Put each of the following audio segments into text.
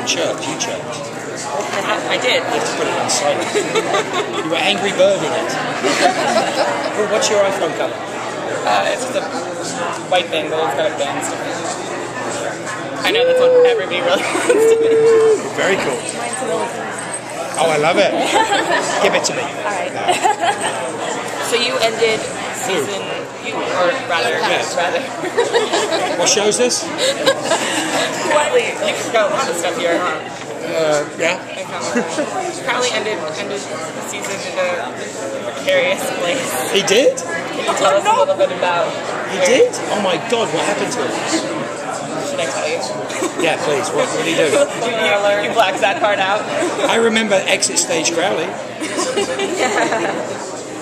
phone chirped. You chirped. I did. You have to put it on silent. You were angry birding it. Oh, what's your iPhone colour? It's just a white thing, but it's got a band sticker. I know that's what everybody really wants to be. Very cool. Oh, I love it. Give it to me. Alright. So you ended season, or rather. What show is this? Quietly, you got a lot of stuff here, huh? Yeah. Crowley ended the season in a precarious place. He did? Can you tell us a little bit about? He did? Oh my God, what happened to him? Should I tell you? Yeah, please. What did he do? You blacked that part out. I remember Exit Stage Crowley.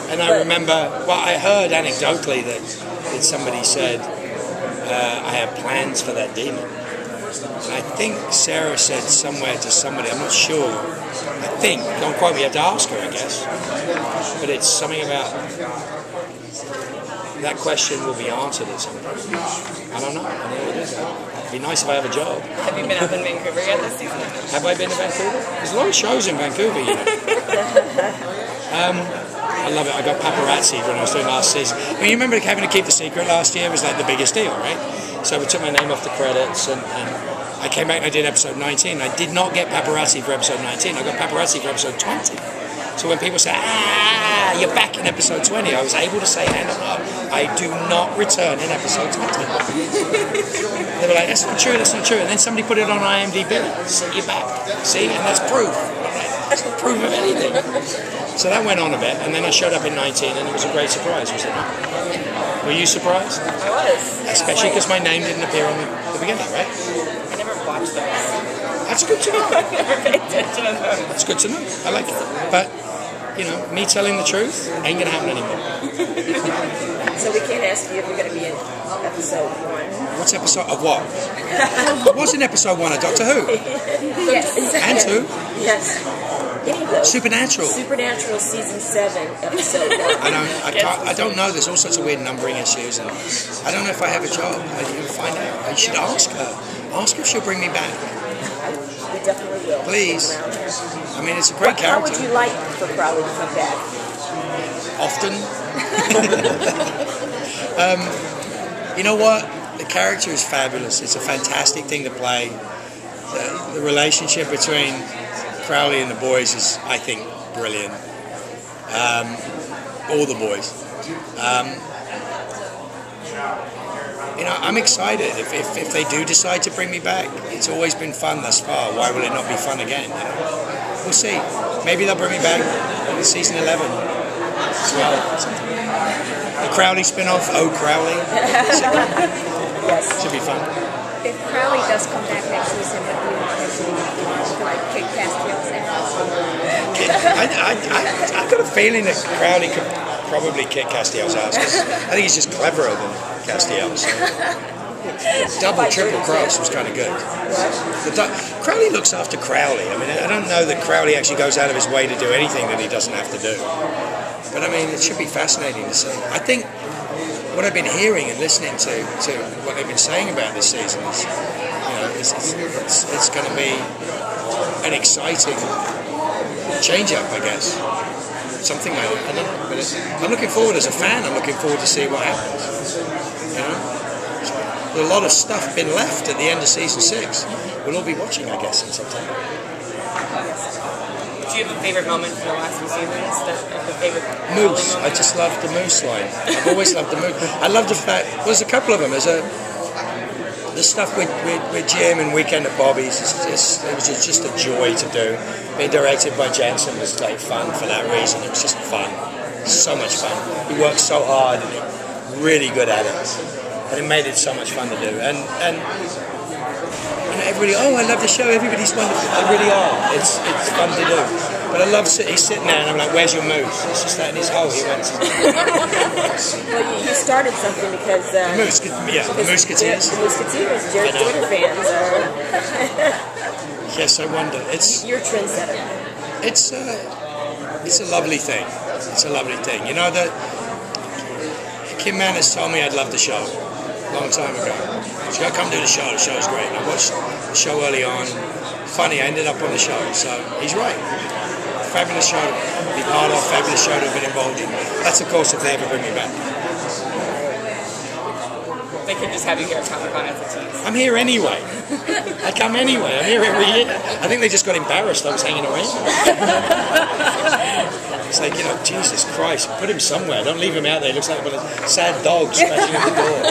And I remember, well, I heard anecdotally that somebody said, I have plans for that demon. And I think Sarah said somewhere to somebody, I'm not sure. I think, don't quote me, you have to ask her, I guess. But it's something about that question will be answered at some point. I don't know. I don't know what it is. It'd be nice if I have a job. Have you been up in Vancouver yet this season? Have I been to Vancouver? There's a lot of shows in Vancouver, you know. I love it. I got paparazzi when I was doing last season. I mean, you remember having to keep the secret last year was like the biggest deal, right? So we took my name off the credits and I came back and I did episode 19. I did not get paparazzi for episode 19. I got paparazzi for episode 20. So when people say, you're back in episode 20, I was able to say, hand on heart, I do not return in episode 20. They were like, that's not true, that's not true. And then somebody put it on IMDb. So you're back. See? And that's proof. That's not proof of anything. So that went on a bit, and then I showed up in 19, and it was a great surprise, was it not? Were you surprised? I was. Especially because my name didn't appear on the beginning, right? I never watched those. That's good to know. I never paid attention to those. That's good to know. I like it. But, you know, me telling the truth ain't going to happen anymore. So we can't ask you if you're going to be in episode 1. What's episode of what? I was in episode 1 of Doctor Who. Yes. And 2. Yes. Any of those. Supernatural. Supernatural season 7, episode 1. I don't know. There's all sorts of weird numbering issues, and I don't know if I have a job. I need to find out. I should ask her. Ask her if she'll bring me back. We definitely will. Please. I mean, it's a great character. How would you like for Crowley to come back? Often. You know what? The character is fabulous. It's a fantastic thing to play. The relationship between Crowley and the boys is, I think, brilliant. All the boys. You know, I'm excited. If they do decide to bring me back, it's always been fun thus far. Why will it not be fun again? You know? We'll see. Maybe they'll bring me back in season 11 as well. The Crowley spin-off, Oh Crowley. Should be fun. If Crowley does come back next season, what do you want him to like kick Castiel's ass? I've got a feeling that Crowley could probably kick Castiel's ass. I think he's just cleverer than Castiel. So. Double, triple cross was kind of good. Crowley looks after Crowley. I mean, I don't know that Crowley actually goes out of his way to do anything that he doesn't have to do. But I mean, it should be fascinating to see. I think what I've been hearing and listening to what they've been saying about this season is, you know, it's going to be an exciting change-up, I guess. Something like that. I don't know. But I'm looking forward as a fan. I'm looking forward to see what happens. You know, there's a lot of stuff been left at the end of season 6. We'll all be watching, I guess, in September. Do you have a favorite moment from the last few seasons? The favorite Moose. I just love the Moose line. I've always loved the Moose. I love the fact. Well, there's a couple of them. There's the stuff with Jim and Weekend at Bobby's. It was just a joy to do. Being directed by Jensen was like fun for that reason. It was just fun. So much fun. He worked so hard and he was really good at it. And it made it so much fun to do. And you know, everybody, oh, I love the show, everybody's wonderful. They really are. It's fun to do. But I love he's sitting there and I'm like, where's your moose? It's just that in his hole he went to. Well, you started something because... the Mousketeers. The Mousketeers, Jared Jordan fans are... Yes, I wonder. You're a trendsetter. It's a lovely thing. It's a lovely thing. You know, that Kim Manus told me I'd love the show a long time ago. She's got to come do the show. The show's great. I watched the show early on. Funny, I ended up on the show. So he's right. Fabulous show to be part of. Fabulous show to have been involved in. That's of course if they ever bring me back. They could just have you here at Comic-Con as a tease. I'm here anyway. I come anyway. I'm here every year. I think they just got embarrassed I was hanging around. It's like, you know, Jesus Christ, put him somewhere. Don't leave him out there. He looks like one of those sad dogs scratching at the door.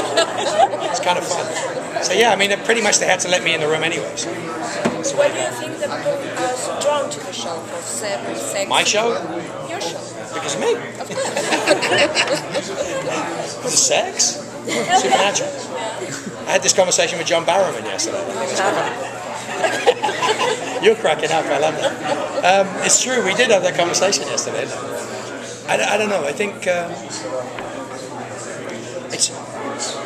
It's kind of fun. So yeah, I mean, pretty much they had to let me in the room anyway. So Why do you think that people are so drawn to the show for sex? my show? Your show. Because of me. Of course. The sex? Supernatural. I had this conversation with John Barrowman yesterday. I think it's funny. You're cracking up. I love that. It's true. We did have that conversation yesterday. I don't know. I think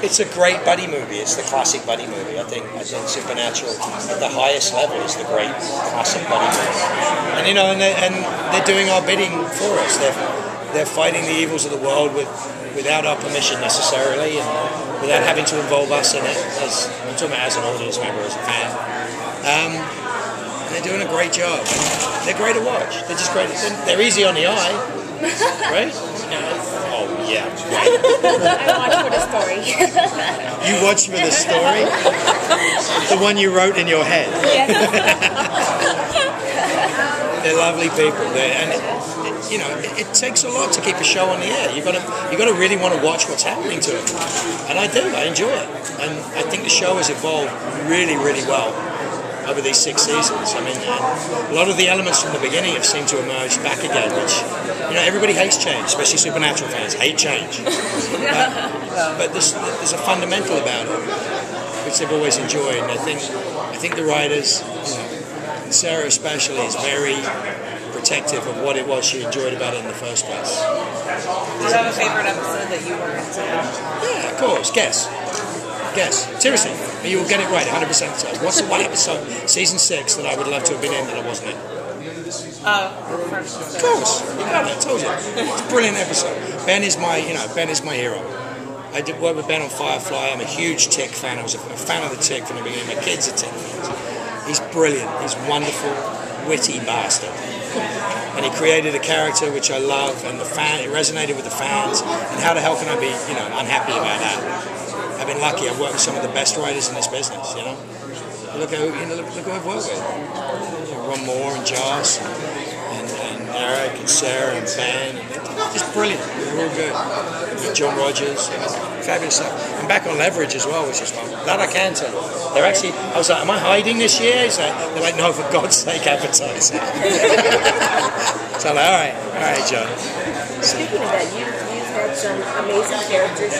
it's a great buddy movie. It's the classic buddy movie. I think Supernatural at the highest level is the great classic buddy movie. And you know, and they're doing our bidding for us. They're fighting the evils of the world without our permission necessarily, and without having to involve us in it. I'm talking about as an audience member, as a fan. They're doing a great job. They're great to watch. They're just great. They're easy on the eye, right? Oh yeah. I watch for the story. You watch for the story, the one you wrote in your head. Yes. They're lovely people. You know, it takes a lot to keep a show on the air. You got to really want to watch what's happening to it, and I do. I enjoy it, and I think the show has evolved really, really well over these 6 seasons. I mean, a lot of the elements from the beginning have seemed to emerge back again, which, you know, everybody hates change, especially Supernatural fans hate change. But there's a fundamental about it, which they've always enjoyed, and I think the writers, you know, and Sarah especially, is very protective of what it was she enjoyed about it in the first place. Do you have a favorite episode that you weren't in? Yeah, of course. Guess. Seriously, you will get it right 100% of the time. What's the one episode, season 6, that I would love to have been in that I wasn't in? Of course, you got it. I told you. It's a brilliant episode. Ben is my hero. I did work with Ben on Firefly. I'm a huge Tick fan. I was a fan of the Tick from the beginning. My kids are Tick fans. He's brilliant. He's wonderful, witty bastard. And he created a character which I love, and it resonated with the fans. And how the hell can I be, you know, unhappy about that? I've been lucky. I've worked with some of the best writers in this business. You know, look who I've worked with. You know, Ron Moore and Joss, and Eric and Sarah and Ben. And just brilliant. They're all good. With John Rogers, fabulous stuff. I'm back on Leverage as well, which is fun. That I can tell you. They're actually. I was like, am I hiding this year? They're like, no, for God's sake, advertise it. So I'm like, all right, John. Speaking of that, you've had some amazing characters.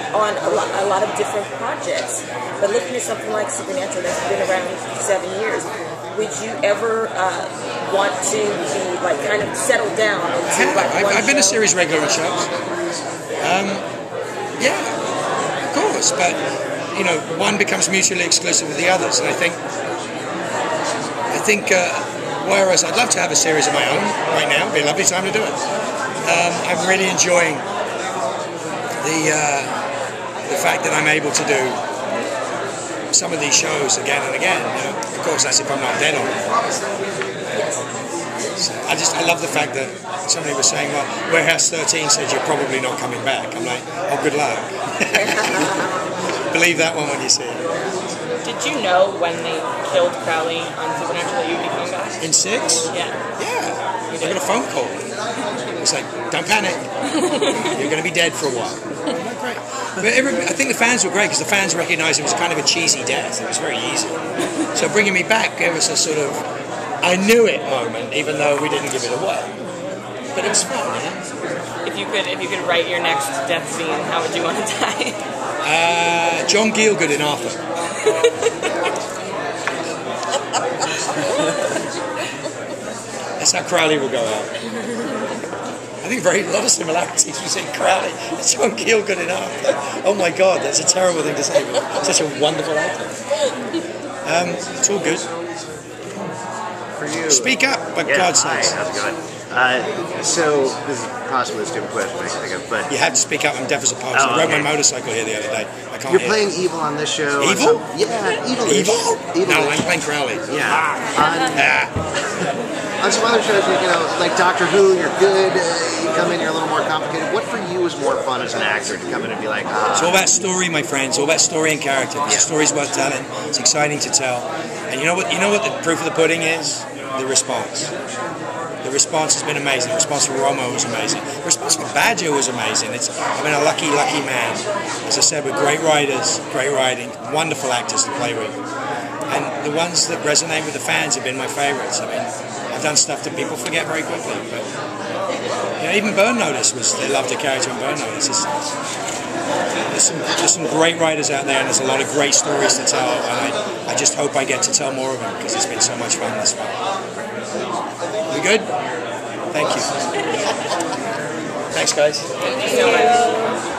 On a lot of different projects, but looking at something like Supernatural that's been around for 7 years, would you ever want to be like kind of settled down into like one I've been a show? series regular at shows. Yeah, of course, but you know, one becomes mutually exclusive with the others, and I think whereas I'd love to have a series of my own right now, it'd be a lovely time to do it. I'm really enjoying the fact that I'm able to do some of these shows again and again. You know, of course, that's if I'm not dead on it. So I love the fact that somebody was saying, well, Warehouse 13 said you're probably not coming back. I'm like, oh, good luck. Believe that one when you see it. Did you know when they killed Crowley on Supernatural that you'd be coming back? In 6? Yeah. Yeah. I got a phone call. It's like, don't panic. You're going to be dead for a while. Great. But I think the fans were great because the fans recognised it was kind of a cheesy death. It was very easy. So bringing me back gave us a sort of I knew it moment, even though we didn't give it away. But it was fun, you know? If you could write your next death scene, how would you want to die? John Gielgud in Arthur. That's how Crowley will go out. I think a lot of similarities between Crowley and John Gielgud in Arthur. Oh my God, that's a terrible thing to say, but such a wonderful actor. It's all good. For you. Speak up, but Yeah, God's hi, sakes. how's it going? So this is possibly a stupid question, I think of, but You have to speak up. I'm deaf as a post. Oh, I rode okay. my motorcycle here the other day. I can't you're hear. playing evil on this show. on Evil? some- yeah, evil. Evil? No, I'm playing Crowley. Yeah. Yeah. On some other shows, like Doctor Who, you're good. You come in, you're a little more complicated. What for you is more fun as an actor to come in and be like, It's all about story, my friends. All about story and character. Because the story's worth telling. It's exciting to tell. And you know what? You know what the proof of the pudding is? The response. The response has been amazing. The response for Romo was amazing. The response for Badger was amazing. I've been a lucky man. As I said, with great writers, great writing, wonderful actors to play with. And the ones that resonate with the fans have been my favourites. I mean, I've done stuff that people forget very quickly. But even Burn Notice they loved the character in Burn Notice. There's some great writers out there, and there's a lot of great stories to tell. And I just hope I get to tell more of them because it's been so much fun this far. We good? Thank you. Thanks, guys. Thank you so much.